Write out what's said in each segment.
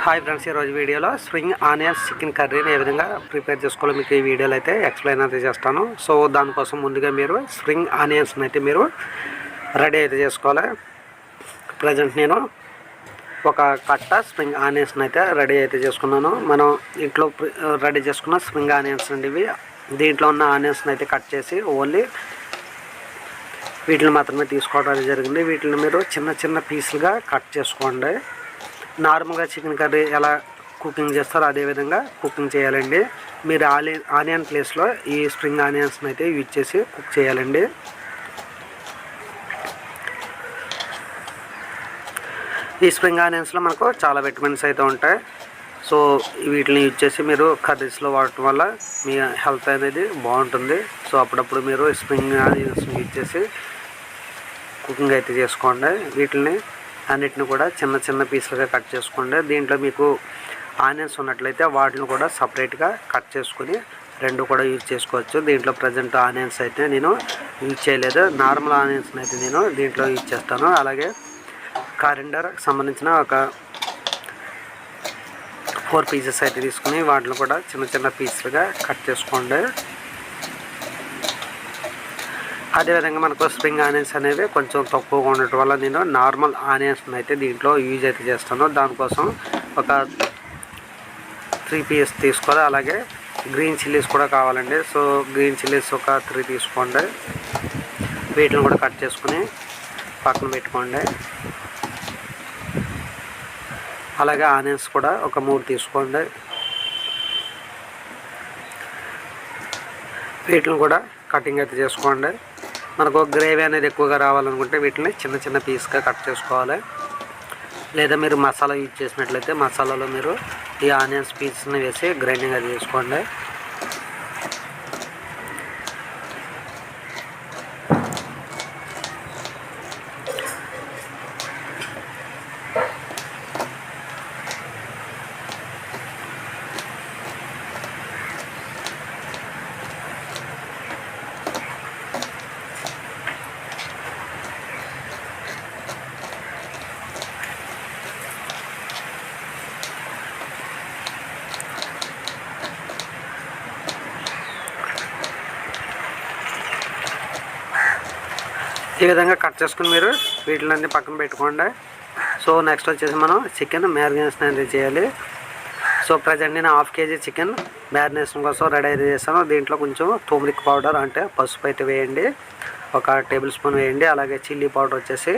Hi friends, ఈరోజు వీడియోలో spring onions chicken కర్రీని ఏ విధంగా ప్రిపేర్ చేసుకోవాలో మీకు ఈ వీడియోలో అయితే ఎక్స్ప్లెయిన్ అయితే చేస్తాను. సో దానికోసం ముందుగా మీరు స్ప్రింగ్ ఆనియన్స్ని అయితే మీరు రెడీ అయితే చేసుకోవాలి. ప్రజెంట్ నేను ఒక కట్ట స్ప్రింగ్ ఆనియన్స్ని అయితే రెడీ అయితే చేసుకున్నాను. మనం ఇంట్లో రెడీ చేసుకున్న స్ప్రింగ్ ఆనియన్స్ అండి ఇవి. దీంట్లో ఉన్న ఆనియన్స్ని అయితే కట్ చేసి ఓన్లీ వీటిని మాత్రమే తీసుకోవడం జరిగింది. వీటిని మీరు చిన్న చిన్న పీసులుగా కట్ చేసుకోండి. నార్మల్గా చికెన్ కర్రీ ఎలా కుకింగ్ చేస్తారో అదేవిధంగా కుకింగ్ చేయాలండి. మీరు ఆనియన్ ప్లేస్లో ఈ స్ప్రింగ్ ఆనియన్స్ని అయితే యూజ్ చేసి కుక్ చేయాలండి. ఈ స్ప్రింగ్ ఆనియన్స్లో మనకు చాలా విటమిన్స్ అయితే ఉంటాయి. సో వీటిని యూజ్ చేసి మీరు కర్రీస్లో వాడటం వల్ల మీ హెల్త్ అనేది బాగుంటుంది. సో అప్పుడప్పుడు మీరు స్ప్రింగ్ ఆనియన్స్ యూజ్ చేసి కుకింగ్ అయితే చేసుకోండి. వీటిని అన్నిటిని కూడా చిన్న చిన్న పీసులుగా కట్ చేసుకోండి. దీంట్లో మీకు ఆనియన్స్ ఉన్నట్లయితే వాటిని కూడా సపరేట్గా కట్ చేసుకొని రెండు కూడా యూజ్ చేసుకోవచ్చు. దీంట్లో ప్రజెంట్ ఆనియన్స్ అయితే నేను యూజ్ చేయలేదు. నార్మల్ ఆనియన్స్ని అయితే నేను దీంట్లో యూజ్ చేస్తాను. అలాగే కారిండర్ సంబంధించిన ఒక 4 పీసెస్ అయితే తీసుకుని వాటిని కూడా చిన్న చిన్న పీసులుగా కట్ చేసుకోండి. అదేవిధంగా మనకు స్ప్రింగ్ ఆనియన్స్ అనేవి కొంచెం తక్కువగా ఉండటం వల్ల నేను నార్మల్ ఆనియన్స్ని అయితే దీంట్లో యూజ్ అయితే చేస్తాను. దానికోసం ఒక 3 పీసెస్ తీసుకోవాలి. అలాగే గ్రీన్ చిల్లీస్ కూడా కావాలండి. సో గ్రీన్ చిల్లీస్ ఒక 3 తీసుకోండి. వీటిని కూడా కట్ చేసుకుని పక్కన పెట్టుకోండి. అలాగే ఆనియన్స్ కూడా ఒక 3 తీసుకోండి. వీటిని కూడా కటింగ్ అయితే చేసుకోండి. మనకు గ్రేవీ అనేది ఎక్కువగా రావాలనుకుంటే వీటిని చిన్న చిన్న పీస్గా కట్ చేసుకోవాలి. లేదా మీరు మసాలా యూజ్ చేసినట్లయితే మసాలాలో మీరు ఈ ఆనియన్స్ పీస్ని వేసి గ్రైండింగ్ అది చేసుకోండి. ఈ విధంగా కట్ చేసుకుని మీరు వీటిలన్నీ పక్కన పెట్టుకోండి. సో నెక్స్ట్ వచ్చేసి మనం చికెన్ మ్యారినేషన్ అనేది చేయాలి. సో ప్రజెంట్ నేను 1/2 kg చికెన్ మ్యారినేషన్ కోసం రెడీ అయితే చేస్తాను. దీంట్లో కొంచెం టర్మరిక్ పౌడర్ అంటే పసుపు అయితే వేయండి, 1 టేబుల్ స్పూన్ వేయండి. అలాగే చిల్లీ పౌడర్ వచ్చేసి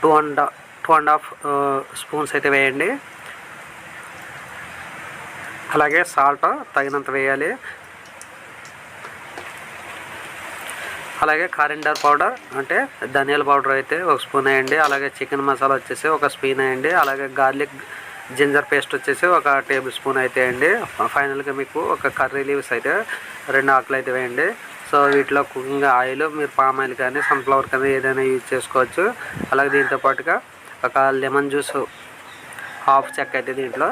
2.5 స్పూన్స్ అయితే వేయండి. అలాగే సాల్ట్ తగినంత వేయాలి. అలాగే కారిండర్ పౌడర్ అంటే ధనియాల పౌడర్ అయితే 1 స్పూన్ వేయండి. అలాగే చికెన్ మసాలా వచ్చేసి 1 స్పూన్ వేయండి. అలాగే గార్లిక్ జింజర్ పేస్ట్ వచ్చేసి 1 టేబుల్ స్పూన్ అయితే వేయండి. ఫైనల్గా మీకు ఒక కర్రీ లీవ్స్ అయితే 2 ఆకులు అయితే వేయండి. సో వీటిలో కుకింగ్ ఆయిల్ మీరు పామ్ ఆయిల్ కానీ సన్ఫ్లవర్ కానీ ఏదైనా యూజ్ చేసుకోవచ్చు. అలాగే దీంతో పాటుగా ఒక లెమన్ జ్యూస్ 1/2 చెక్క అయితే దీంట్లో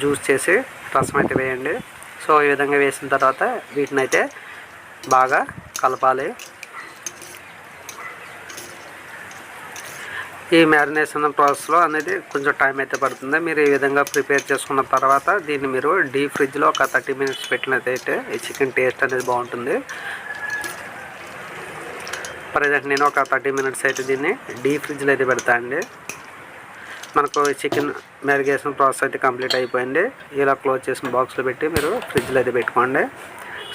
జ్యూస్ చేసి రసం అయితే వేయండి. సో ఈ విధంగా వేసిన తర్వాత వీటిని అయితే బాగా కలపాలి. ఈ మ్యారినేషన్ ప్రాసెస్లో అనేది కొంచెం టైం అయితే పడుతుంది. మీరు ఈ విధంగా ప్రిపేర్ చేసుకున్న తర్వాత దీన్ని మీరు డీప్ ఫ్రిడ్జ్లో ఒక 30 మినిట్స్ పెట్టినట్టయితే ఈ చికెన్ టేస్ట్ అనేది బాగుంటుంది. ప్రజెంట్ నేను ఒక 30 మినిట్స్ అయితే దీన్ని డీప్ ఫ్రిడ్జ్లో అయితే పెడతా అండి. మనకు చికెన్ మ్యారినేషన్ ప్రాసెస్ అయితే కంప్లీట్ అయిపోయింది. ఇలా క్లోజ్ చేసిన బాక్స్లో పెట్టి మీరు ఫ్రిడ్జ్లో అయితే పెట్టుకోండి.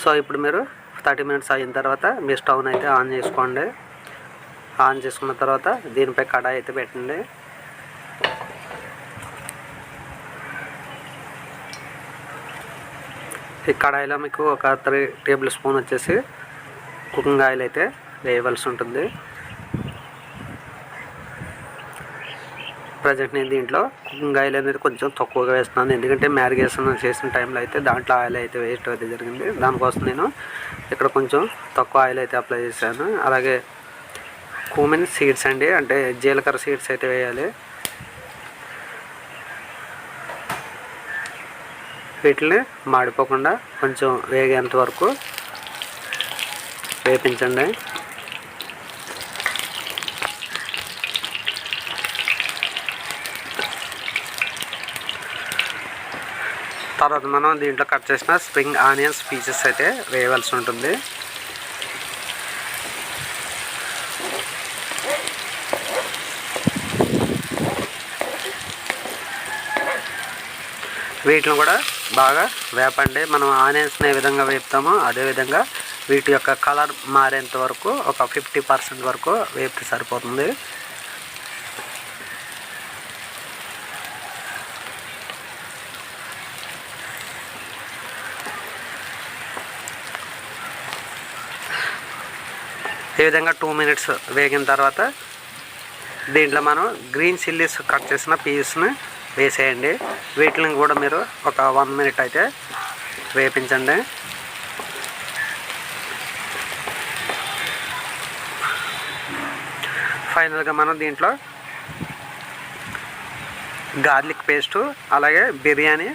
సో ఇప్పుడు మీరు 30 మినిట్స్ అయిన తర్వాత మీ స్టవ్ని అయితే ఆన్ చేసుకోండి. ఆన్ చేసుకున్న తర్వాత దీనిపై కడాయి అయితే పెట్టండి. ఈ కడాయిలో మీకు ఒక 3 టేబుల్ స్పూన్ వచ్చేసి కుకింగ్ ఆయిల్ అయితే వేయవలసి ఉంటుంది. ప్రజెంట్ నేను దీంట్లో కుకింగ్ ఆయిల్ అనేది కొంచెం తక్కువగా వేస్తున్నాను. ఎందుకంటే మ్యారినేషన్ చేసిన టైంలో అయితే దాంట్లో ఆయిల్ అయితే వేస్ట్ అయితే జరిగింది. దానికోసం నేను ఇక్కడ కొంచెం తక్కువ ఆయిల్ అయితే అప్లై చేశాను. అలాగే క్యూమిన్ సీడ్స్ అండి, అంటే జీలకర్ర సీడ్స్ అయితే వేయాలి. వీటిని మాడిపోకుండా కొంచెం వేగేంత వరకు వేపించండి. తర్వాత మనం దీంట్లో కట్ చేసిన స్ప్రింగ్ ఆనియన్స్ పీసెస్ అయితే వేయవలసి ఉంటుంది. వీటిని కూడా బాగా వేపండి. మనం ఆనియన్స్ని ఏ విధంగా వేపుతామో అదేవిధంగా వీటి యొక్క కలర్ మారేంత వరకు ఒక 50% వరకు వేపితే సరిపోతుంది. ఈ విధంగా 2 మినిట్స్ వేగిన తర్వాత దీంట్లో మనం గ్రీన్ చిల్లీస్ కట్ చేసిన పీస్ని వేసేయండి. వీటిని కూడా మీరు ఒక 1 మినిట్ అయితే వేపించండి. ఫైనల్గా మనం దీంట్లో గార్లిక్ పేస్టు అలాగే బిర్యానీ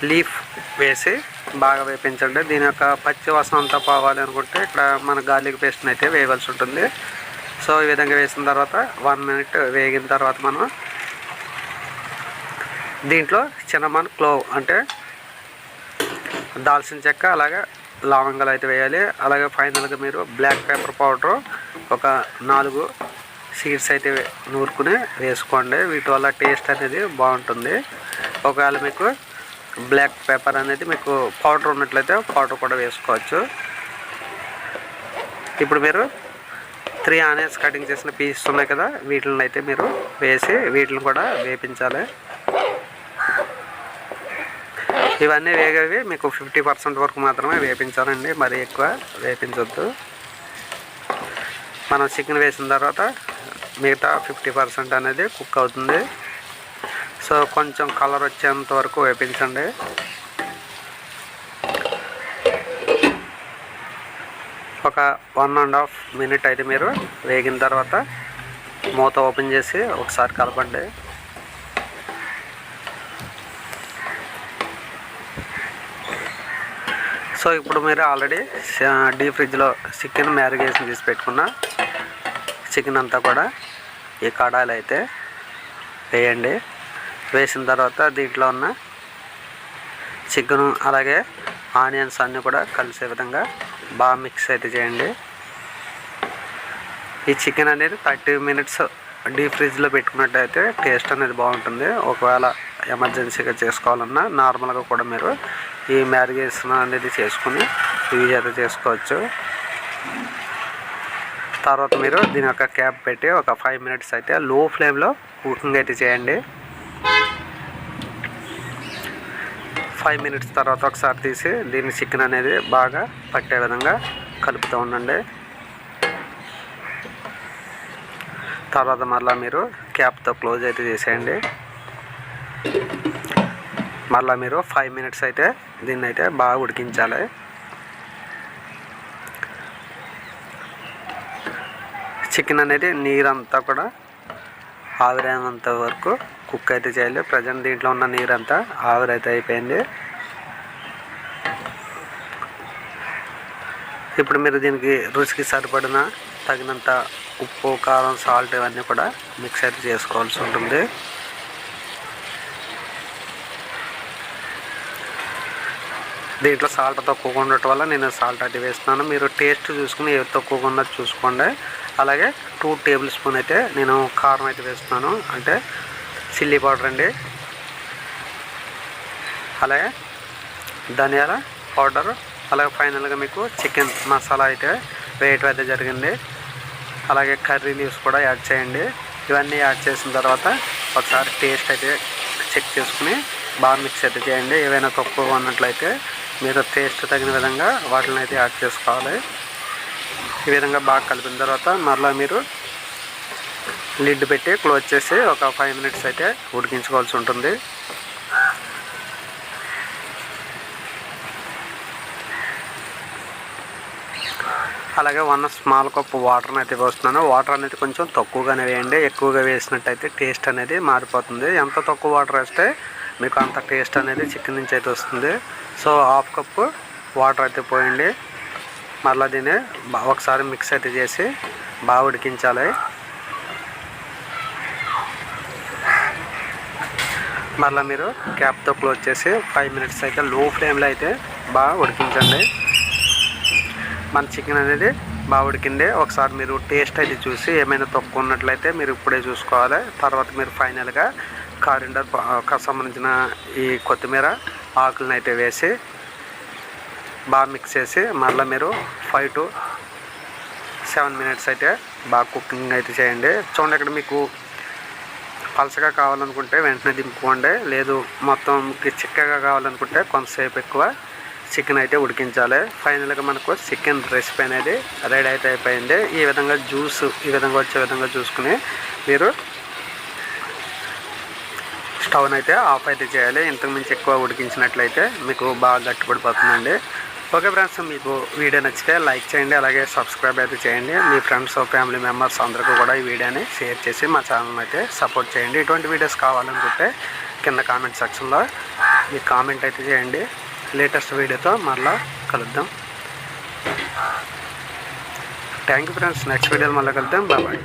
లీఫ్ వేసి బాగా వేపించండి. దీని యొక్క పచ్చి వాసన అంతా పోవాలి అనుకుంటే ఇక్కడ మన గార్లిక్ పేస్ట్ని అయితే వేయవలసి ఉంటుంది. సో ఈ విధంగా వేసిన తర్వాత 1 మినిట్ వేగిన తర్వాత మనం దీంట్లో చిన్నమన్ క్లోవ్ అంటే దాల్చిన చెక్క అలాగే లవంగాలు అయితే వేయాలి. అలాగే ఫైనల్గా మీరు బ్లాక్ పెప్పర్ పౌడర్ ఒక 4 సీడ్స్ అయితే నూరుకుని వేసుకోండి. వీటి వల్ల టేస్ట్ అనేది బాగుంటుంది. ఒకవేళ మీకు బ్లాక్ పెప్పర్ అనేది మీకు పౌడర్ ఉన్నట్లయితే పౌడర్ కూడా వేసుకోవచ్చు. ఇప్పుడు మీరు 3 ఆనియన్స్ కటింగ్ చేసిన పీసెస్ ఉన్నాయి కదా, వీటిని అయితే మీరు వేసి వీటిని కూడా వేపించాలి. ఇవన్నీ వేగేవి మీకు 50% వరకు మాత్రమే వేపించాలండి, మరీ ఎక్కువ వేపించొద్దు. మనం చికెన్ వేసిన తర్వాత మిగతా 50% అనేది కుక్ అవుతుంది. సో కొంచెం కలర్ వచ్చేంత వరకు వేపించండి. ఒక 1.5 మినిట్ అయితే మీరు వేగిన తర్వాత మూత ఓపెన్ చేసి ఒకసారి కలపండి. సో ఇప్పుడు మీరు ఆల్రెడీ డీప్ ఫ్రిడ్జ్లో చికెన్ మ్యారినేషన్ చేసి పెట్టుకున్న చికెన్ అంతా కూడా ఈ కడాయిలో అయితే వేయండి. వేసిన తర్వాత దీంట్లో ఉన్న చికెను అలాగే ఆనియన్స్ అన్నీ కూడా కలిసే విధంగా బాగా మిక్స్ అయితే చేయండి. ఈ చికెన్ అనేది 30 మినిట్స్ డీప్ ఫ్రిడ్జ్లో పెట్టుకున్నట్టయితే టేస్ట్ అనేది బాగుంటుంది. ఒకవేళ ఎమర్జెన్సీగా చేసుకోవాలన్నా నార్మల్గా కూడా మీరు ఈ మ్యారినేషన్ అనేది చేసుకుని యూజ్ అయితే చేసుకోవచ్చు. తర్వాత మీరు దీని యొక్క క్యాప్ పెట్టి ఒక 5 మినిట్స్ అయితే లో ఫ్లేమ్లో కుకింగ్ అయితే చేయండి. 5 మినిట్స్ తర్వాత ఒకసారి తీసి దీన్ని చికెన్ అనేది బాగా పట్టే విధంగా కలుపుతూ ఉండండి. తర్వాత మళ్ళీ మీరు క్యాప్తో క్లోజ్ అయితే చేసేయండి. మళ్ళీ మీరు 5 మినిట్స్ అయితే దీన్ని అయితే బాగా ఉడికించాలి. చికెన్ అనేది నీరంతా కూడా ఆవిరైనంత వరకు కుక్ అయితే చేయాలి. ప్రజెంట్ దీంట్లో ఉన్న నీరంతా ఆవిరైతే అయిపోయింది. ఇప్పుడు మీరు దీనికి రుచికి సరిపడిన తగినంత ఉప్పు కారం సాల్ట్ ఇవన్నీ కూడా మిక్స్ అయితే చేసుకోవాల్సి ఉంటుంది. దీంట్లో సాల్ట్ తక్కువగా ఉండటం వల్ల నేను సాల్ట్ అది వేస్తున్నాను. మీరు టేస్ట్ చూసుకుని ఏది తక్కువగా ఉన్నది చూసుకోండి. అలాగే 2 టేబుల్ స్పూన్ అయితే నేను కారం అయితే వేస్తున్నాను, అంటే చిల్లీ పౌడర్ అండి. అలాగే ధనియాల పౌడర్, అలాగే ఫైనల్గా మీకు చికెన్ మసాలా అయితే వేయటం అయితే జరిగింది. అలాగే కర్రీ లీవ్స్ కూడా యాడ్ చేయండి. ఇవన్నీ యాడ్ చేసిన తర్వాత ఒకసారి టేస్ట్ అయితే చెక్ చేసుకుని బాగా మిక్స్ అయితే చేయండి. ఏవైనా తక్కువగా ఉన్నట్లయితే మీరు టేస్ట్ తగిన విధంగా వాటిని అయితే యాడ్ చేసుకోవాలి. ఈ విధంగా బాగా కలిపిన తర్వాత మరలా మీరు లిడ్ పెట్టి క్లోజ్ చేసి ఒక 5 మినిట్స్ అయితే ఉడికించుకోవాల్సి ఉంటుంది. అలాగే 1 స్మాల్ కప్ వాటర్ని అయితే పోస్తున్నాను. వాటర్ అనేది కొంచెం తక్కువగానే వేయండి. ఎక్కువగా వేసినట్టయితే టేస్ట్ అనేది మారిపోతుంది. ఎంత తక్కువ వాటర్ వేస్తే మీకు అంత టేస్ట్ అనేది చికెన్ నుంచి అయితే వస్తుంది. సో 1/2 కప్పు వాటర్ అయితే పోయండి. మళ్ళీ దీన్ని ఒకసారి మిక్స్ అయితే చేసి బాగా ఉడికించాలి. మళ్ళీ మీరు క్యాప్తో క్లోజ్ చేసి 5 మినిట్స్ అయితే లో ఫ్లేమ్లో అయితే బాగా ఉడికించండి. మన చికెన్ అనేది బాగా ఉడికింది. ఒకసారి మీరు టేస్ట్ అయితే చూసి ఏమైనా తక్కువ ఉన్నట్లయితే మీరు ఇప్పుడే చూసుకోవాలి. తర్వాత మీరు ఫైనల్గా కారిండార్ సంబంధించిన ఈ కొత్తిమీర ఆకులను అయితే వేసి బాగా మిక్స్ చేసి మళ్ళీ మీరు 5 to 7 మినిట్స్ అయితే బాగా కుకింగ్ అయితే చేయండి. చూడండి, ఇక్కడ మీకు పలసగా కావాలనుకుంటే వెంటనే దింపుకోండి, లేదు మొత్తం చిక్కగా కావాలనుకుంటే కొంతసేపు ఎక్కువ చికెన్ అయితే ఉడికించాలి. ఫైనల్గా మనకు చికెన్ రెసిపీ అనేది రెడీ అయితే అయిపోయింది. ఈ విధంగా జ్యూస్ ఈ విధంగా వచ్చే విధంగా చూసుకుని మీరు స్టవ్ని అయితే ఆఫ్ అయితే చేయాలి. ఇంతకు మించి ఎక్కువ ఉడికించినట్లయితే మీకు బాగా గట్టిపడిపోతుందండి. ఓకే ఫ్రెండ్స్, మీకు వీడియో నచ్చితే లైక్ చేయండి, అలాగే సబ్స్క్రైబ్ అయితే చేయండి. మీ ఫ్రెండ్స్ ఫ్యామిలీ మెంబర్స్ అందరికీ కూడా ఈ వీడియోని షేర్ చేసి మా ఛానల్ని అయితే సపోర్ట్ చేయండి. ఇటువంటి వీడియోస్ కావాలనుకుంటే కింద కామెంట్ సెక్షన్లో మీ కామెంట్ అయితే చేయండి. లేటెస్ట్ వీడియోతో మళ్ళీ కలుద్దాం. Thank you friends. నెక్స్ట్ వీడియోలో మళ్ళీ కలుద్దాం. బాయ్.